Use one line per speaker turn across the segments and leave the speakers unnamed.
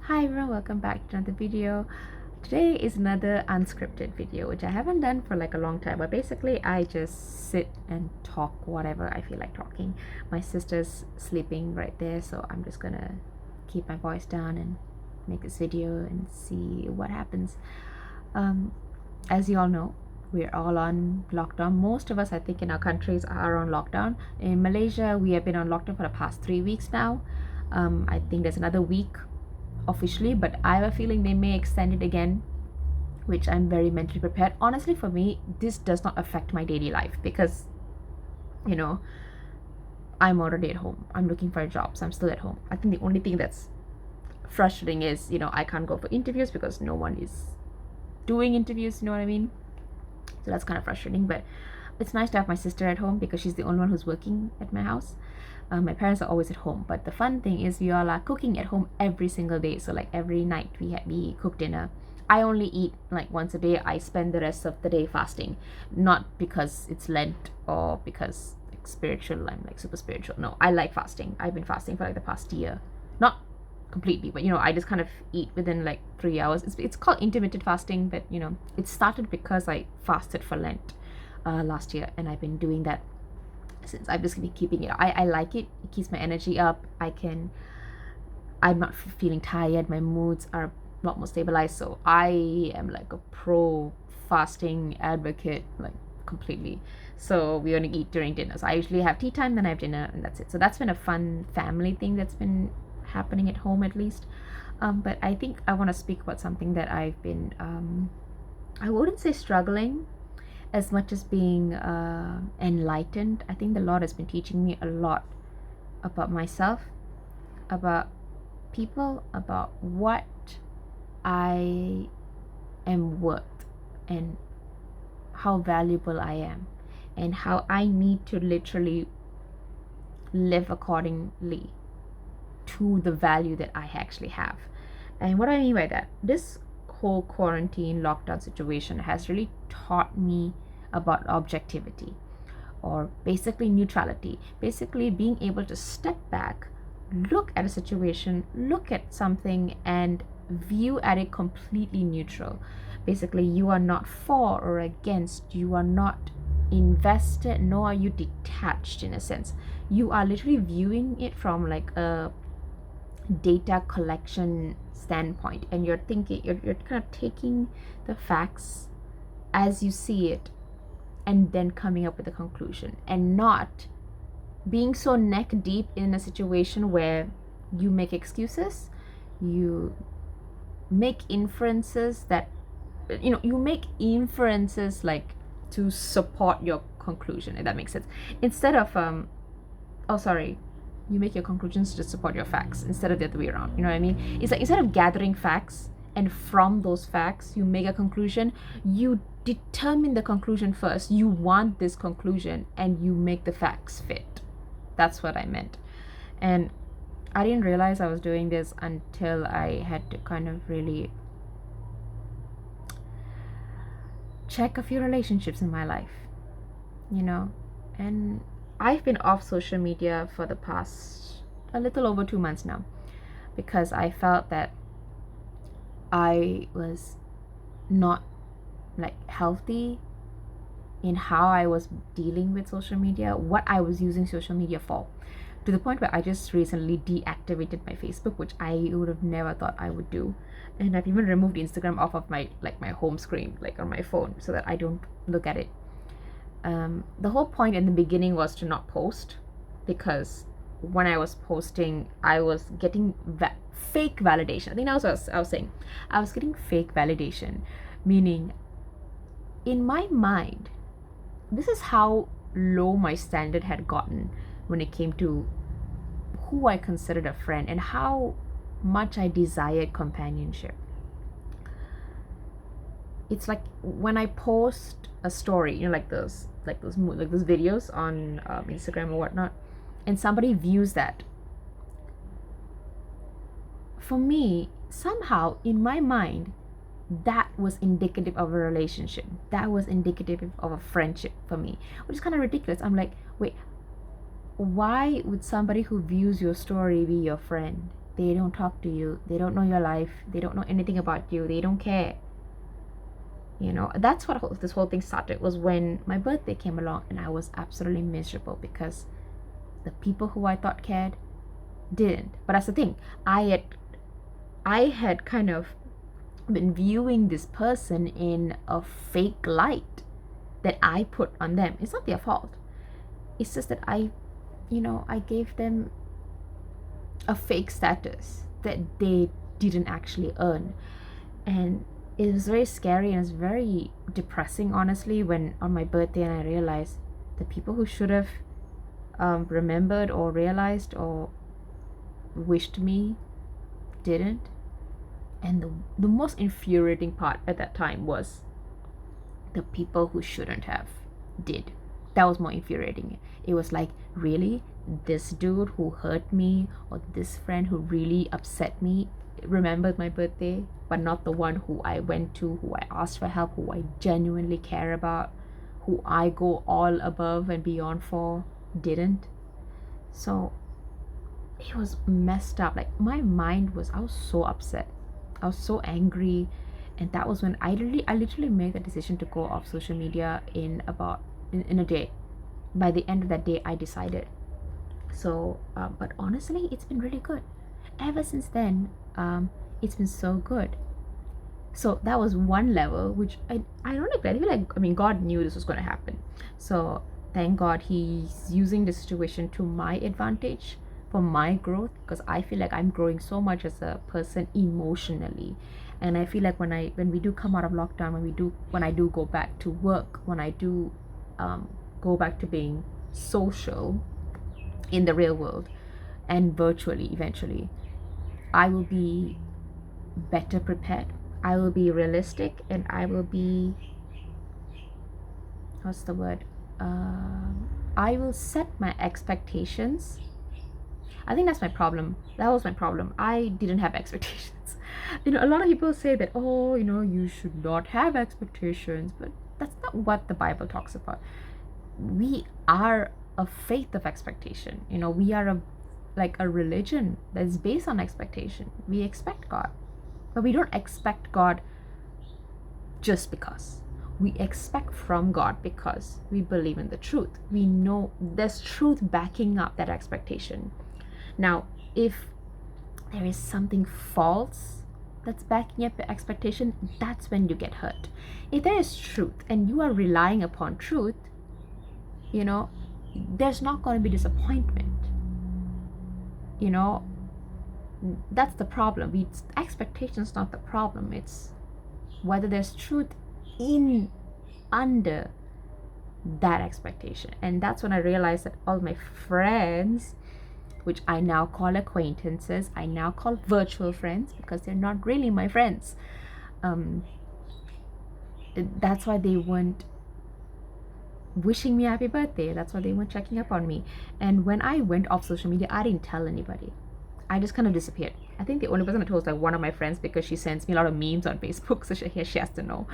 Hi everyone, welcome back to another video. Today is another unscripted video, which I haven't done for like a long time, but basically I just sit and talk whatever I feel like talking. My sister's sleeping right there, so I'm just gonna keep my voice down and make this video and see what happens. As you all know, we're all on lockdown. Most of us, I think, in our countries are on lockdown. In Malaysia, we have been on lockdown for the past 3 weeks now. I think there's another week officially, but I have a feeling they may extend it again, which I'm very mentally prepared. Honestly, for me, this does not affect my daily life because, you know, I'm already at home. I'm looking for a job, so I'm still at home. I think the only thing that's frustrating is, I can't go for interviews because no one is doing interviews, you know what I mean? So that's kind of frustrating, but it's nice to have my sister at home because she's the only one who's working at my house. My parents are always at home, but the fun thing is we all are cooking at home every single day. So like every night we cook dinner. I only eat like once a day. I spend the rest of the day fasting, not because it's Lent or because like spiritual. I'm like super spiritual. No, I like fasting. I've been fasting for like the past year, not completely, but I just kind of eat within like 3 hours. It's called intermittent fasting, but it started because I fasted for Lent last year, and I've been doing that since. I've just been keeping it. I like it. It keeps my energy up. I'm not feeling tired. My moods are a lot more stabilized. So I am like a pro fasting advocate, like completely. So we only eat during dinner. So I usually have tea time, then I have dinner, and that's it. So that's been a fun family thing that's been happening at home, at least. But I think I want to speak about something that I've been, I wouldn't say struggling as much as being enlightened. I think the Lord has been teaching me a lot about myself, about people, about what I am worth, and how valuable I am, and how I need to literally live accordingly to the value that I actually have. And what I mean by that, this whole quarantine lockdown situation has really taught me about objectivity, or basically neutrality, basically being able to step back, look at a situation, look at something, and view at it completely neutral. Basically, you are not for or against, you are not invested, nor are you detached. In a sense, you are literally viewing it from like a data collection standpoint, and you're thinking, you're kind of taking the facts as you see it and then coming up with a conclusion, and not being so neck deep in a situation where you make excuses, you make inferences that you make inferences like to support your conclusion, if that makes sense, instead of you make your conclusions to support your facts instead of the other way around. You know what I mean? It's like instead of gathering facts and from those facts you make a conclusion, you determine the conclusion first. You want this conclusion and you make the facts fit. That's what I meant. And I didn't realize I was doing this until I had to kind of really check a few relationships in my life, and I've been off social media for the past a little over 2 months now, because I felt that I was not like healthy in how I was dealing with social media, what I was using social media for, to the point where I just recently deactivated my Facebook, which I would have never thought I would do. And I've even removed Instagram off of my home screen, like on my phone, so that I don't look at it. The whole point in the beginning was to not post, because when I was posting, I was getting fake validation. I think that was what I was saying. I was getting fake validation, meaning in my mind, this is how low my standard had gotten when it came to who I considered a friend and how much I desired companionship. It's like when I post a story, like those videos on Instagram or whatnot, and somebody views that. For me, somehow in my mind, that was indicative of a relationship. That was indicative of a friendship for me, which is kind of ridiculous. I'm like, wait, why would somebody who views your story be your friend? They don't talk to you. They don't know your life. They don't know anything about you. They don't care. That's what this whole thing started, was when my birthday came along and I was absolutely miserable because the people who I thought cared didn't. But that's the thing. I had kind of been viewing this person in a fake light that I put on them. It's not their fault. It's just that I gave them a fake status that they didn't actually earn. And it was very scary and it's very depressing, honestly, when on my birthday and I realized the people who should have remembered or realized or wished me didn't. And the most infuriating part at that time was the people who shouldn't have did. That was more infuriating. It was like, really? This dude who hurt me, or this friend who really upset me, remembered my birthday, but not the one who I went to, who I asked for help, who I genuinely care about, who I go all above and beyond for, didn't. So it was messed up. Like, my mind was, I was so upset. I was so angry. And that was when I literally made the decision to go off social media in a day. By the end of that day, I decided. So, but honestly, it's been really good. Ever since then, it's been so good. So that was one level, which I don't like. I feel like, God knew this was going to happen. So thank God He's using the situation to my advantage for my growth, because I feel like I'm growing so much as a person emotionally. And I feel like when we do come out of lockdown, when I do go back to work, when I do go back to being social in the real world and virtually eventually, I will be better prepared. I will be realistic, and I will be, what's the word? I will set my expectations. I think that's my problem. That was my problem. I didn't have expectations. A lot of people say that, oh, you should not have expectations, but that's not what the Bible talks about. We are a faith of expectation. We are a religion that's based on expectation. We expect God, but we don't expect God just because. We expect from God because we believe in the truth. We know there's truth backing up that expectation. Now, if there is something false that's backing up your expectation, that's when you get hurt. If there is truth and you are relying upon truth, there's not going to be disappointment. That's the problem. Expectation's not the problem. It's whether there's truth in under that expectation. And that's when I realized that all my friends, which I now call acquaintances, I now call virtual friends, because they're not really my friends. That's why they weren't wishing me happy birthday. That's why they weren't checking up on me. And when I went off social media, I didn't tell anybody. I just kind of disappeared. I think the only person I told was one of my friends, because she sends me a lot of memes on Facebook, so she has to know.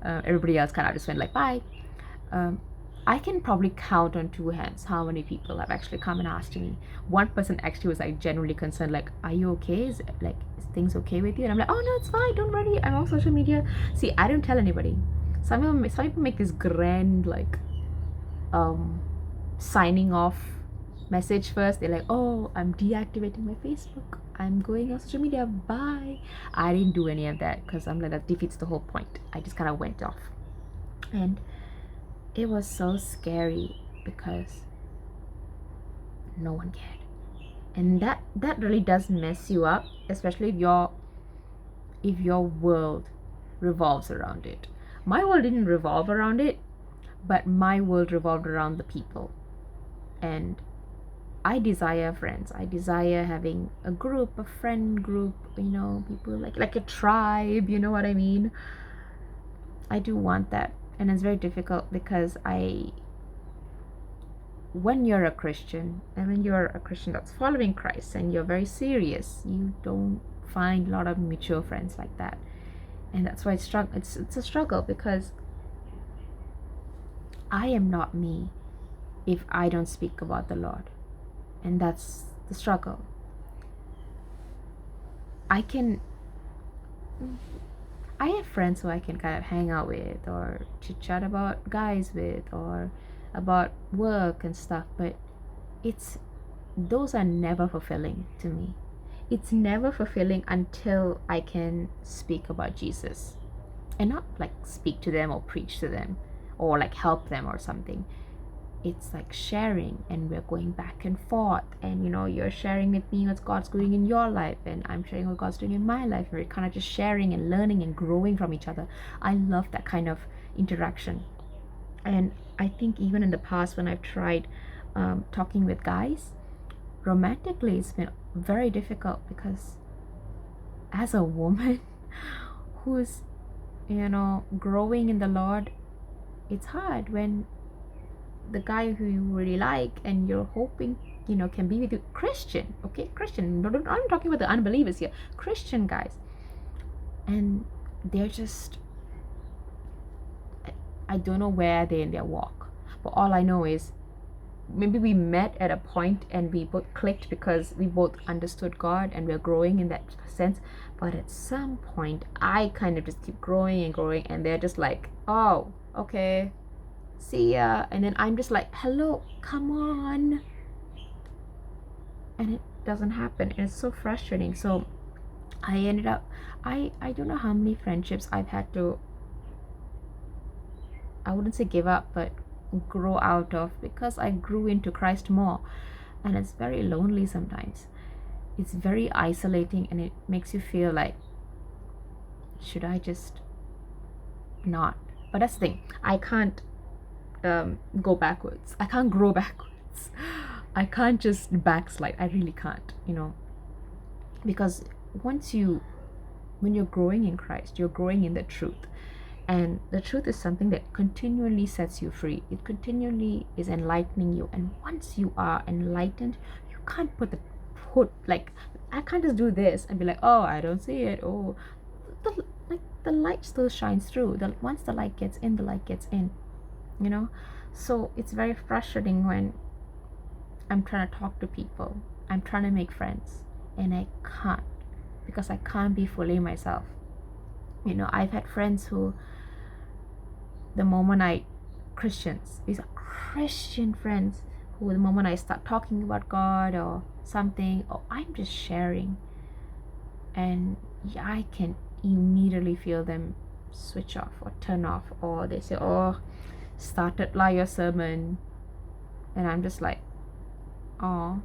Everybody else kind of just went like, bye. I can probably count on two hands how many people have actually come and asked me. One person actually was genuinely concerned, like, are you okay? Is things okay with you? And I'm like, oh no, it's fine, don't worry, I'm on social media. See, I don't tell anybody. Some people make this grand signing off message first. They're like, oh, I'm deactivating my Facebook, I'm going on social media, bye. I didn't do any of that, because I'm like, that defeats the whole point. I just kind of went off. And it was so scary because no one cared. And that really does mess you up, especially if your world revolves around it. My world didn't revolve around it, but my world revolved around the people. And I desire friends. I desire having a friend group, people like a tribe, you know what I mean? I do want that. And it's very difficult because when you're a Christian, and when you're a Christian that's following Christ and you're very serious, you don't find a lot of mutual friends like that. And that's why it's a struggle, because I am not me if I don't speak about the Lord. And that's the struggle. I have friends who I can kind of hang out with or chit chat about guys with or about work and stuff, but it's those are never fulfilling to me. It's never fulfilling until I can speak about Jesus and not like speak to them or preach to them or like help them or something. It's like sharing, and we're going back and forth, and you're sharing with me what God's doing in your life and I'm sharing what God's doing in my life. We're kind of just sharing and learning and growing from each other. I love that kind of interaction. And I think even in the past when I've tried talking with guys romantically, it's been very difficult because as a woman who's growing in the Lord, it's hard when the guy who you really like and you're hoping can be with you, Christian, okay, Christian, I'm talking about the unbelievers here, Christian guys, and they're just, I don't know where they're in their walk, but all I know is maybe we met at a point and we both clicked because we both understood God and we're growing in that sense. But at some point I kind of just keep growing and growing, and they're just like, oh, okay, see ya. And then I'm just like, hello, come on. And it doesn't happen, and it's so frustrating. So I ended up, I don't know how many friendships I've had to, I wouldn't say give up, but grow out of, because I grew into Christ more. And it's very lonely sometimes. It's very isolating, and it makes you feel like, should I just not? But that's the thing, I can't go backwards. I can't grow backwards. I can't just backslide. I really can't, because when you're growing in Christ, you're growing in the truth. And the truth is something that continually sets you free. It continually is enlightening you. And once you are enlightened, you can't like, I can't just do this and be like, oh, I don't see it. Oh, the light still shines through. Once the light gets in, the light gets in. So it's very frustrating when I'm trying to talk to people, I'm trying to make friends, and I can't, because I can't be fully myself. I've had friends who, the moment these are Christian friends, who the moment I start talking about God or something, or I'm just sharing, and I can immediately feel them switch off or turn off, or they say, oh, started like your sermon, and I'm just like, oh.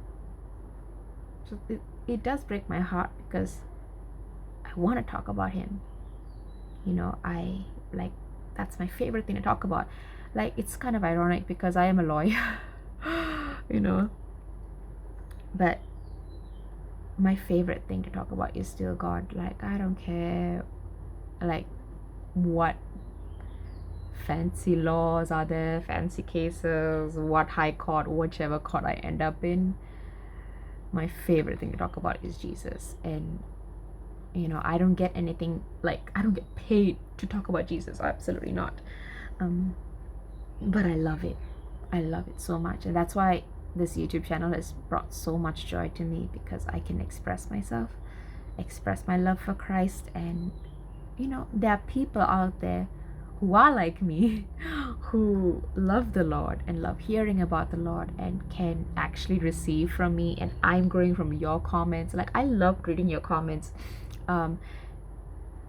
So it does break my heart, because I want to talk about him. I like, that's my favorite thing to talk about. Like, it's kind of ironic because I am a lawyer, but my favorite thing to talk about is still God. Like, I don't care like what fancy laws are there, fancy cases, what high court, whichever court I end up in. My favorite thing to talk about is Jesus. And I don't get anything, like, I don't get paid to talk about Jesus, absolutely not. But I love it so much, and that's why this YouTube channel has brought so much joy to me, because I can express myself, express my love for Christ. And there are people out there who are like me, who love the Lord and love hearing about the Lord and can actually receive from me. And I'm growing from your comments. Like, I love reading your comments.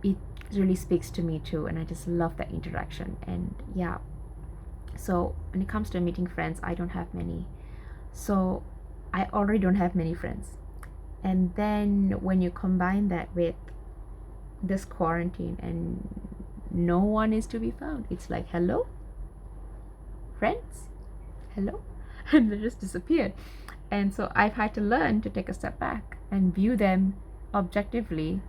It really speaks to me too, and I just love that interaction. And yeah, so when it comes to meeting friends, I don't have many. So I already don't have many friends, and then when you combine that with this quarantine and no one is to be found, it's like, hello friends, hello. And they just disappeared. And so I've had to learn to take a step back and view them objectively,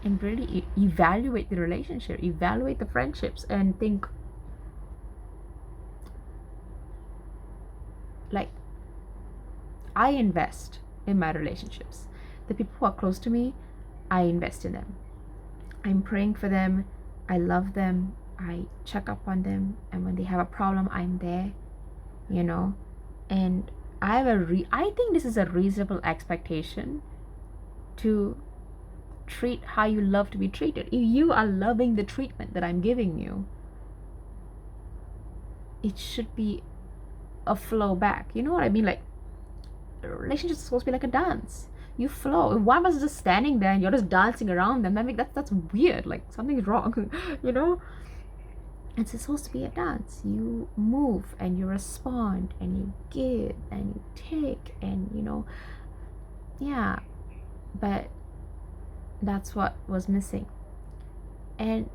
and really evaluate the relationship, evaluate the friendships, and think, like, I invest in my relationships. The people who are close to me, I invest in them. I'm praying for them, I love them, I check up on them, and when they have a problem, I'm there, and I think this is a reasonable expectation to treat how you love to be treated. If you are loving the treatment that I'm giving you, it should be a flow back. You know what I mean? Like, a relationship is supposed to be like a dance. You flow. If one was just standing there and you're just dancing around them, that's weird. Like, something's wrong. You know? It's supposed to be a dance. You move and you respond and you give and you take and yeah. But that's what was missing. And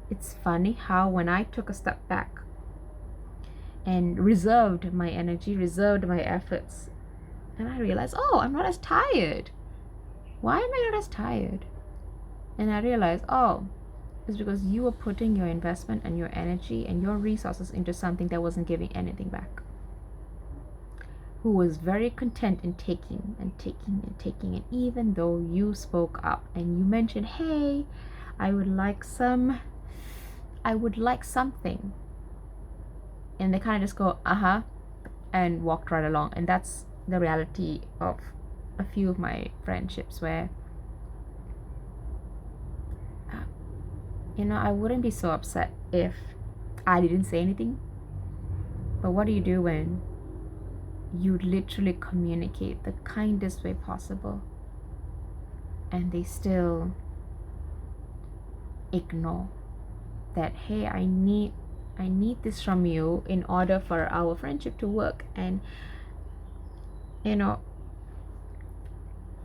it's funny how when I took a step back and reserved my energy, reserved my efforts, and I realized, oh, I'm not as tired. Why am I not as tired? And I realized, oh, it's because you were putting your investment and your energy and your resources into something that wasn't giving anything back. Who was very content in taking and taking and taking. And even though you spoke up and you mentioned, hey, I would like something. And they kind of just go, and walked right along. And that's the reality of a few of my friendships where, I wouldn't be so upset if I didn't say anything. But what do you do when you literally communicate the kindest way possible and they still ignore that, hey, I need this from you in order for our friendship to work? And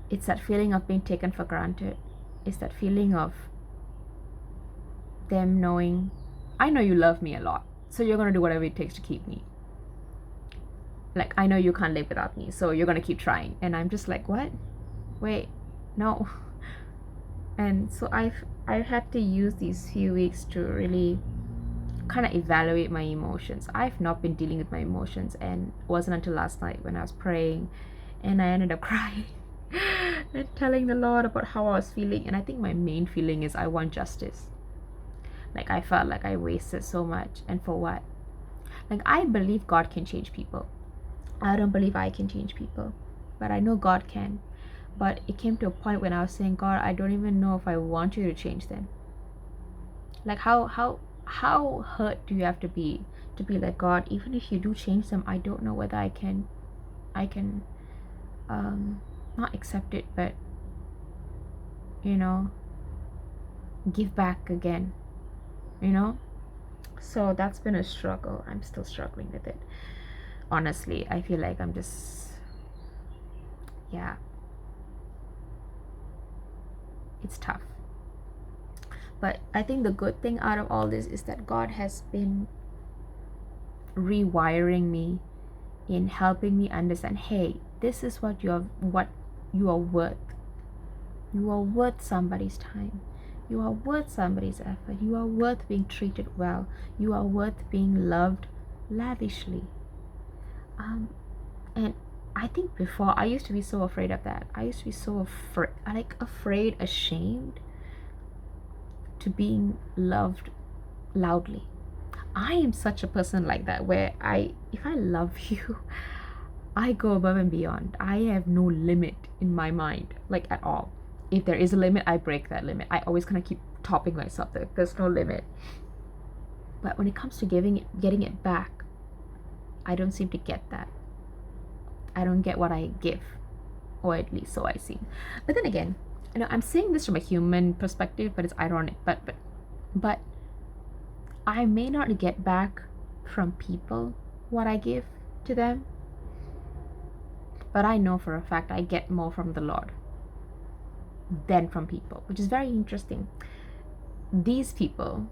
it's that feeling of being taken for granted. It's that feeling of them knowing, I know you love me a lot, so you're going to do whatever it takes to keep me. Like, I know you can't live without me, so you're going to keep trying. And I'm just like, what? Wait, no. And so I've had to use these few weeks to really kind of evaluate my emotions. I've not been dealing with my emotions, and it wasn't until last night when I was praying and I ended up crying and telling the Lord about how I was feeling. And I think my main feeling is I want justice. Like, I felt like I wasted so much, and for what? Like, I believe God can change people. I don't believe I can change people, but I know God can. But it came to a point when I was saying, God, I don't even know if I want you to change them. Like, how hurt do you have to be like, God, even if you do change them, I don't know whether I can not accept it, but give back again. So that's been a struggle. I'm still struggling with it. Honestly, I feel like I'm just, it's tough. But I think the good thing out of all this is that God has been rewiring me in helping me understand, hey, this is what you are worth. You are worth somebody's time. You are worth somebody's effort. You are worth being treated well. You are worth being loved lavishly. And I think before, I used to be so afraid of that. I used to be so afraid, ashamed to being loved loudly. I am such a person like that, where if I love you, I go above and beyond. I have no limit in my mind, like, at all. If there is a limit, I break that limit. I always kind of keep topping myself. There's no limit. But when it comes to getting it back, I don't seem to get that. I don't get what I give, or at least so I seem. But then again, I'm saying this from a human perspective, but it's ironic. But I may not get back from people what I give to them, but I know for a fact I get more from the Lord than from people, which is very interesting. These people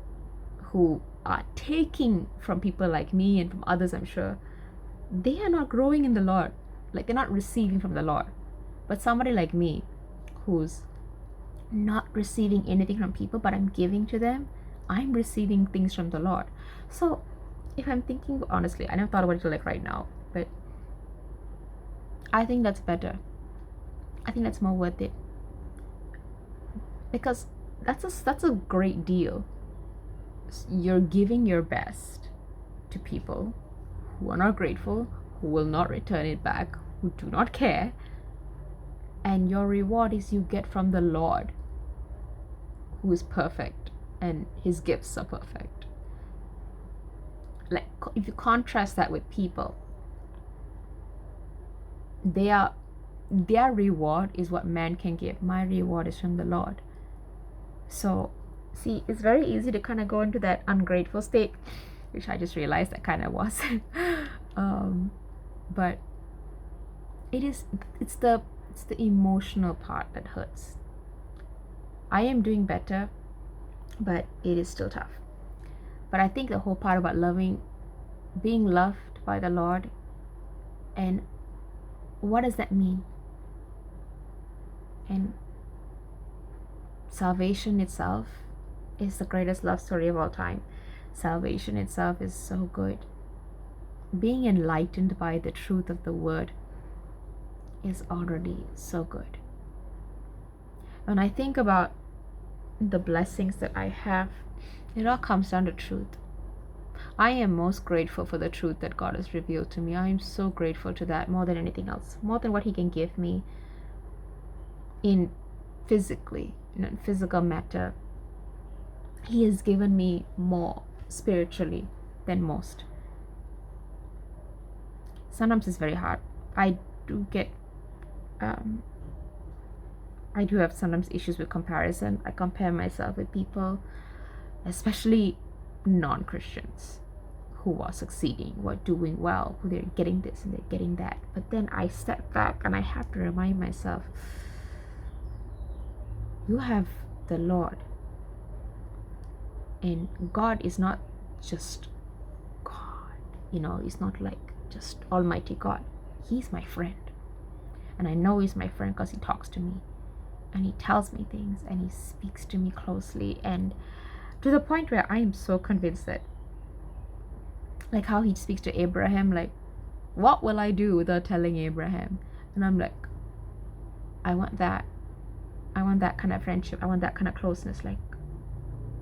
who are taking from people like me and from others, I'm sure, they are not growing in the Lord. Like, they're not receiving from the Lord. But somebody like me, who's not receiving anything from people, but I'm giving to them, I'm receiving things from the Lord. So if I'm thinking honestly, I never thought about it like right now, but I think that's better. I think that's more worth it, because that's a great deal. You're giving your best to people who are not grateful, who will not return it back, who do not care, and your reward is you get from the Lord, who is perfect, and his gifts are perfect. Like, if you contrast that with people, their reward is what man can give. My reward is from the Lord. So see, it's very easy to kind of go into that ungrateful state, which I just realized I kind of was. But it's the emotional part that hurts. I am doing better, but it is still tough. But I think the whole part about being loved by the Lord, and what does that mean? And salvation itself is the greatest love story of all time. Salvation itself is so good. Being enlightened by the truth of the word is already so good. When I think about the blessings that I have, it all comes down to truth. I am most grateful for the truth that God has revealed to me. I am so grateful to that more than anything else, more than what he can give me in physical matter. He has given me more spiritually than most. Sometimes it's very hard. I do have sometimes issues with comparison. I compare myself with people, especially non-Christians, who are succeeding, who are doing well, who they're getting this and they're getting that. But then I step back and I have to remind myself, you have the Lord. And God is not just God. He's not like just Almighty God. He's my friend. And I know he's my friend because he talks to me. And he tells me things. And he speaks to me closely. And to the point where I am so convinced that, like how he speaks to Abraham, like, what will I do without telling Abraham? And I'm like, I want that. I want that kind of friendship. I want that kind of closeness. Like,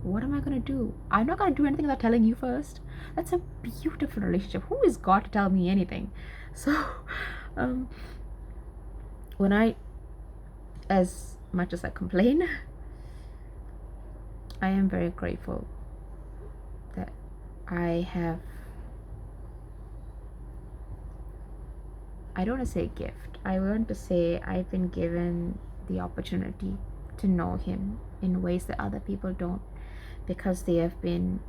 what am I going to do? I'm not going to do anything without telling you first. That's a beautiful relationship. Who is God to tell me anything? So, as much as I complain, I am very grateful that I don't want to say gift. I want to say I've been given the opportunity to know him in ways that other people don't, because they have been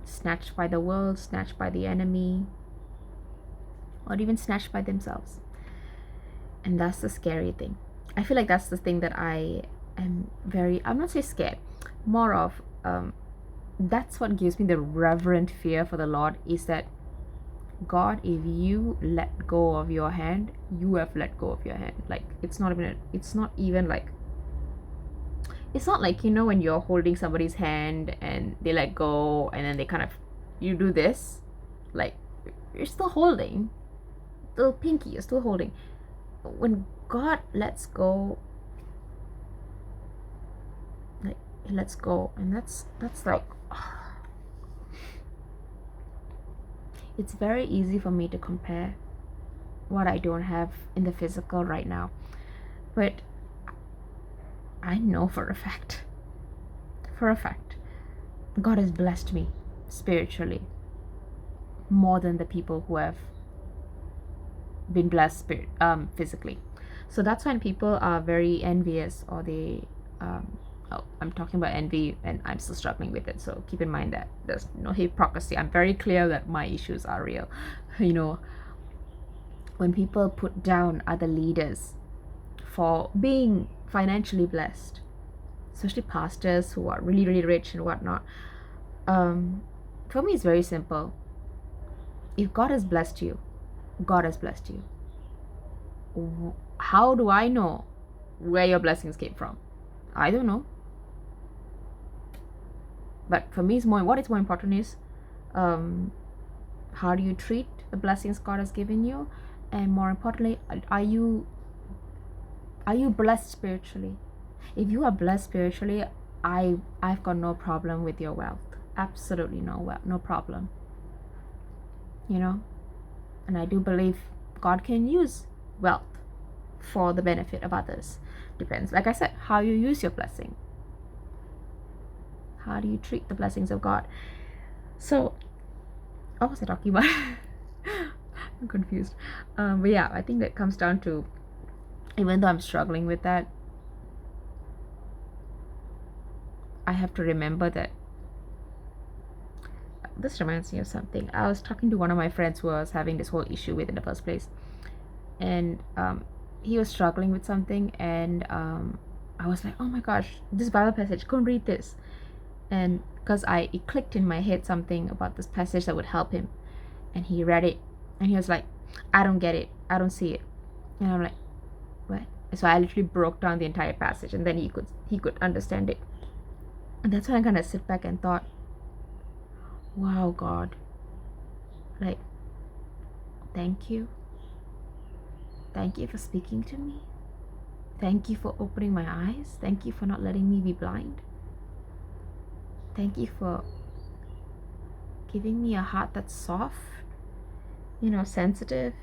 snatched by the world, snatched by the enemy, or even snatched by themselves. And that's the scary thing. I feel like that's the thing that I am I'm not saying scared, more of that's what gives me the reverent fear for the Lord, is that God, if you let go of your hand, you have let go of your hand. Like, it's not like, it's not like, when you're holding somebody's hand and they let go and then they kind of, you do this, like, you're still holding, the pinky, you're still holding. When God lets go, like, he lets go, and that's like, it's very easy for me to compare what I don't have in the physical right now. But I know for a fact, God has blessed me spiritually more than the people who have been blessed physically. So that's when people are very envious, or they I'm talking about envy, and I'm still struggling with it, so keep in mind that there's no hypocrisy. I'm very clear that my issues are real. When people put down other leaders for being financially blessed, especially pastors who are really, really rich and whatnot, for me it's very simple. If God has blessed you, God has blessed you. How do I know where your blessings came from? I don't know. But for me, what is more important is, how do you treat the blessings God has given you, and more importantly, are you blessed spiritually? If you are blessed spiritually, I've got no problem with your wealth. Absolutely no problem. And I do believe God can use wealth for the benefit of others. Depends, like I said, how you use your blessing. How do you treat the blessings of God? So, what was I talking about? I'm confused. But yeah, I think that comes down to, even though I'm struggling with that, I have to remember that. This reminds me of something. I was talking to one of my friends who I was having this whole issue with in the first place, and he was struggling with something, and I was like, oh my gosh, this Bible passage, go and read this. And because it clicked in my head something about this passage that would help him, and he read it, and he was like, I don't get it, I don't see it. And I'm like, what? So I literally broke down the entire passage, and then he could understand it. And that's when I kind of sit back and thought, wow, God, like, thank you for speaking to me. Thank you for opening my eyes. Thank you for not letting me be blind. Thank you for giving me a heart that's soft, sensitive,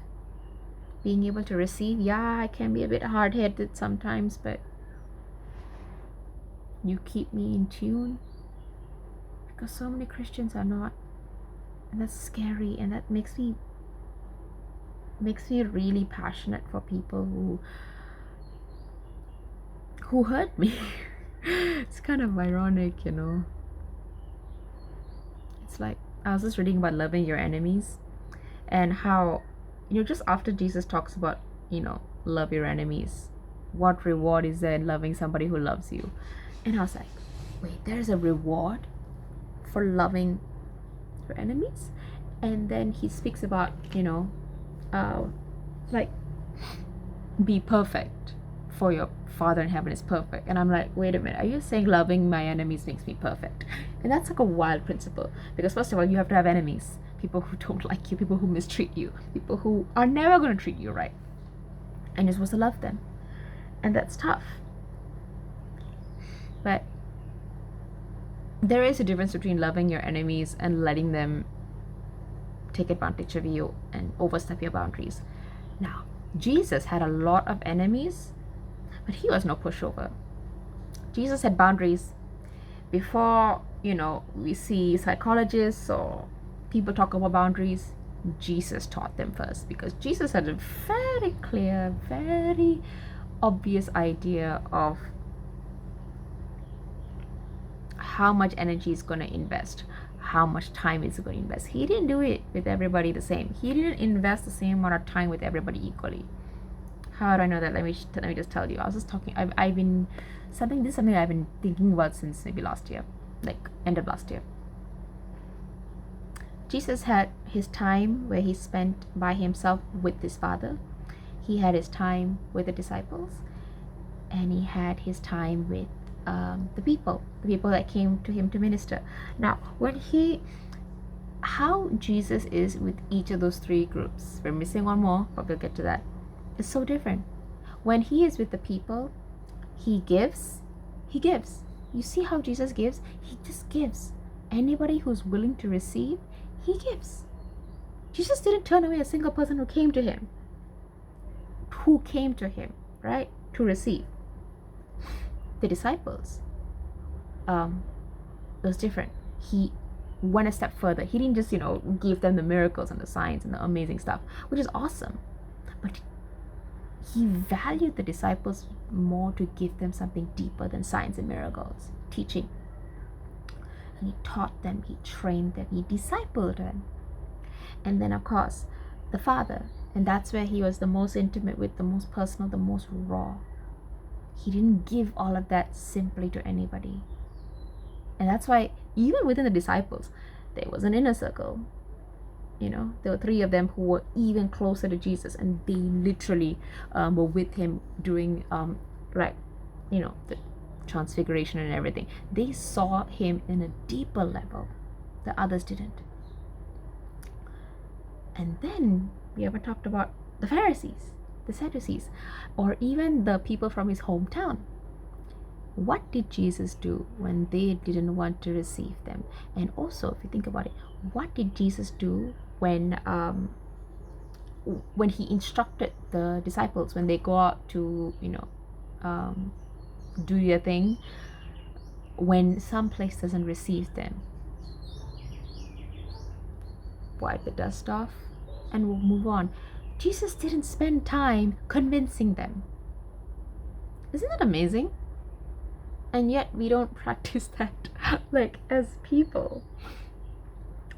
being able to receive. Yeah, I can be a bit hard-headed sometimes, but you keep me in tune, because so many Christians are not, and that's scary, and that makes me really passionate for people who hurt me. It's kind of ironic, It's like, I was just reading about loving your enemies, and how, just after Jesus talks about, love your enemies, what reward is there in loving somebody who loves you? And I was like, wait, there's a reward for loving your enemies? And then he speaks about, like, be perfect, for your Father in heaven is perfect. And I'm like, wait a minute, are you saying loving my enemies makes me perfect? And that's like a wild principle, because first of all, you have to have enemies, people who don't like you, people who mistreat you, people who are never going to treat you right, and you're supposed to love them. And that's tough. But there is a difference between loving your enemies and letting them take advantage of you and overstep your boundaries. Now, Jesus had a lot of enemies, but he was no pushover. Jesus had boundaries. Before, we see psychologists or people talk about boundaries, Jesus taught them first, because Jesus had a very clear, very obvious idea of how much energy he's going to invest, how much time he's going to invest. He didn't do it with everybody the same. He didn't invest the same amount of time with everybody equally. How do I know that? Let me just tell you. I was just talking. I've been this is something I've been thinking about since maybe last year, like end of last year. Jesus had his time where he spent by himself with his Father. He had his time with the disciples, and he had his time with the people that came to him to minister. Now, how Jesus is with each of those three groups, we're missing one more, but we'll get to that, is so different. When he is with the people, he gives. You see how Jesus gives? He just gives. Anybody who's willing to receive, he gives. Jesus didn't turn away a single person who came to him, right, to receive. The disciples, it was different. He went a step further. He didn't just, give them the miracles and the signs and the amazing stuff, which is awesome, but he valued the disciples more, to give them something deeper than signs and miracles, teaching. And he taught them, he trained them, he discipled them. And then, of course, the Father, and that's where he was the most intimate with, the most personal, the most raw. He didn't give all of that simply to anybody. And that's why, even within the disciples, there was an inner circle. There were three of them who were even closer to Jesus, and they literally were with him during the transfiguration and everything. They saw him in a deeper level. The others didn't. And then we haven't talked about the Pharisees, the Sadducees, or even the people from his hometown. What did Jesus do when they didn't want to receive them? And also, if you think about it, what did Jesus do when when he instructed the disciples when they go out to do their thing, when some place doesn't receive them, wipe the dust off and we'll move on. Jesus didn't spend time convincing them. Isn't that amazing? And yet we don't practice that. Like, as people,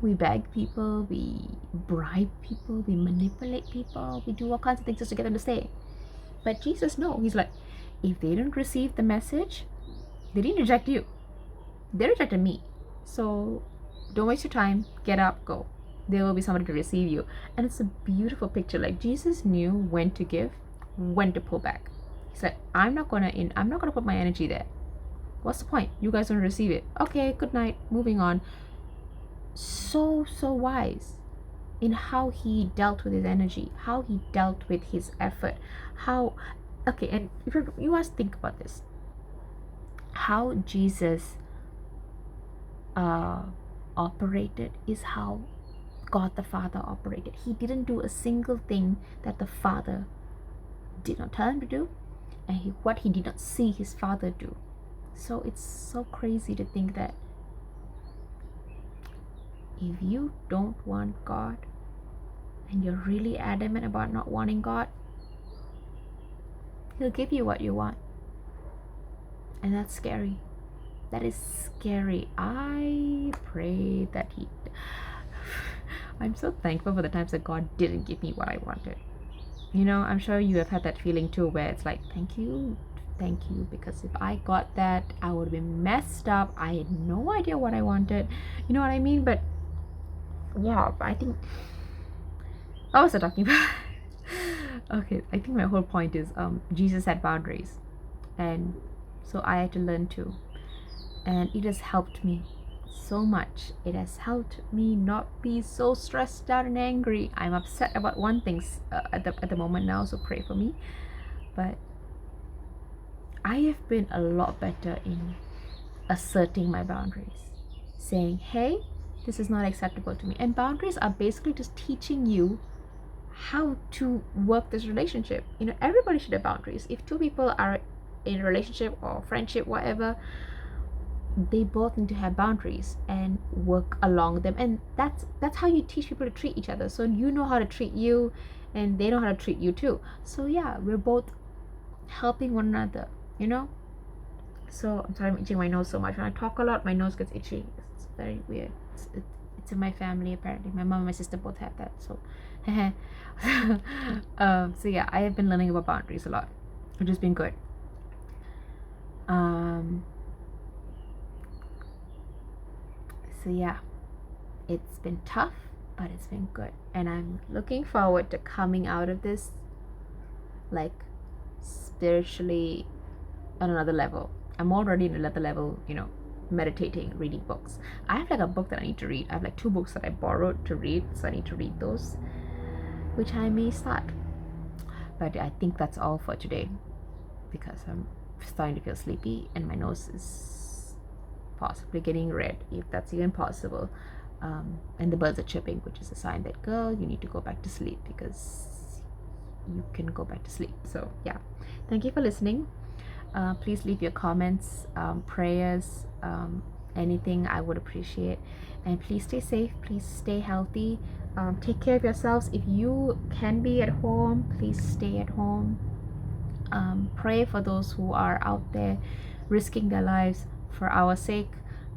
we beg people, we bribe people, we manipulate people, we do all kinds of things just to get them to stay. But Jesus, no, he's like, if they don't receive the message, they didn't reject you, they rejected me. So don't waste your time, get up, go. There will be somebody to receive you. And it's a beautiful picture. Like, Jesus knew when to give, when to pull back. He's like, I'm not gonna put my energy there. What's the point? You guys don't receive it. Okay, good night, moving on. So wise in how he dealt with his energy, how he dealt with his effort, and if you must think about this, how Jesus operated is how God the Father operated. He didn't do a single thing that the Father did not tell him to do, and what he did not see his Father do. So it's so crazy to think that if you don't want God and you're really adamant about not wanting God, he'll give you what you want. And that's scary. That is scary. I pray that I'm so thankful for the times that God didn't give me what I wanted. I'm sure you have had that feeling too, where it's like, thank you, because if I got that, I would have been messed up. I had no idea what I wanted. You know what I mean? But yeah, I think, what was I talking about? Okay, I think my whole point is Jesus had boundaries, and so I had to learn too. And it has helped me so much. It has helped me not be so stressed out and angry. I'm upset about one thing at the moment now, so pray for me. But I have been a lot better in asserting my boundaries, saying, hey, this is not acceptable to me. And boundaries are basically just teaching you how to work this relationship. Everybody should have boundaries. If two people are in a relationship or friendship, whatever, they both need to have boundaries and work along them. And that's how you teach people to treat each other. So you know how to treat you, and they know how to treat you too. So yeah, we're both helping one another. So I'm sorry, I'm itching my nose so much. When I talk a lot, my nose gets itchy. It's very weird. It's in my family, apparently. My mom and my sister both have that. So so yeah, I have been learning about boundaries a lot, which has been good. So yeah, it's been tough, but it's been good, and I'm looking forward to coming out of this like spiritually on another level. I'm already in another level, meditating, reading books. I have like a book that I need to read. I have like 2 books that I borrowed to read, so I need to read those, which I may start. But I think that's all for today, because I'm starting to feel sleepy and my nose is possibly getting red, if that's even possible. And the birds are chirping, which is a sign that, girl, you need to go back to sleep, because you can go back to sleep. So yeah, thank you for listening. Please leave your comments, prayers, anything. I would appreciate. And please stay safe, please stay healthy, take care of yourselves. If you can be at home, please stay at home. Pray for those who are out there risking their lives for our sake,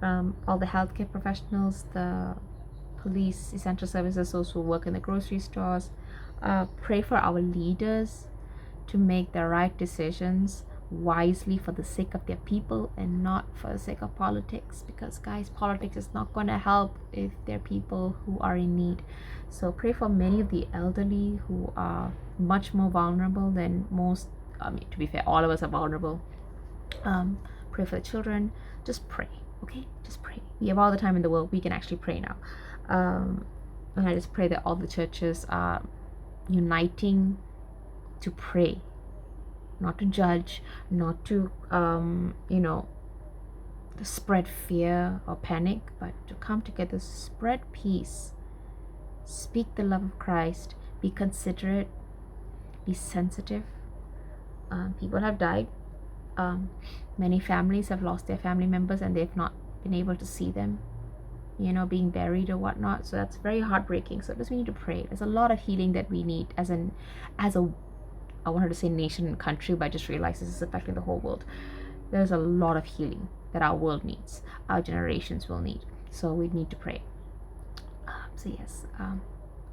all the healthcare professionals, the police, essential services, those who work in the grocery stores. Pray for our leaders to make the right decisions wisely for the sake of their people and not for the sake of politics, because guys, politics is not going to help if they're people who are in need. So pray for many of the elderly who are much more vulnerable than most. To be fair, all of us are vulnerable. Pray for the children. Just pray, okay? Just pray. We have all the time in the world. We can actually pray now. And I just pray that all the churches are uniting to pray, not to judge, not to spread fear or panic, but to come together, spread peace, speak the love of Christ, be considerate, be sensitive. People have died. Many families have lost their family members and they've not been able to see them, being buried or whatnot. So that's very heartbreaking. So just we need to pray. There's a lot of healing that we need as a I wanted to say nation and country, but I just realized this is affecting the whole world. There's a lot of healing that our world needs, our generations will need. So we need to pray. So yes,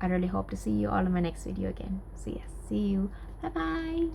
I really hope to see you all in my next video again. So yes, see you. Bye bye.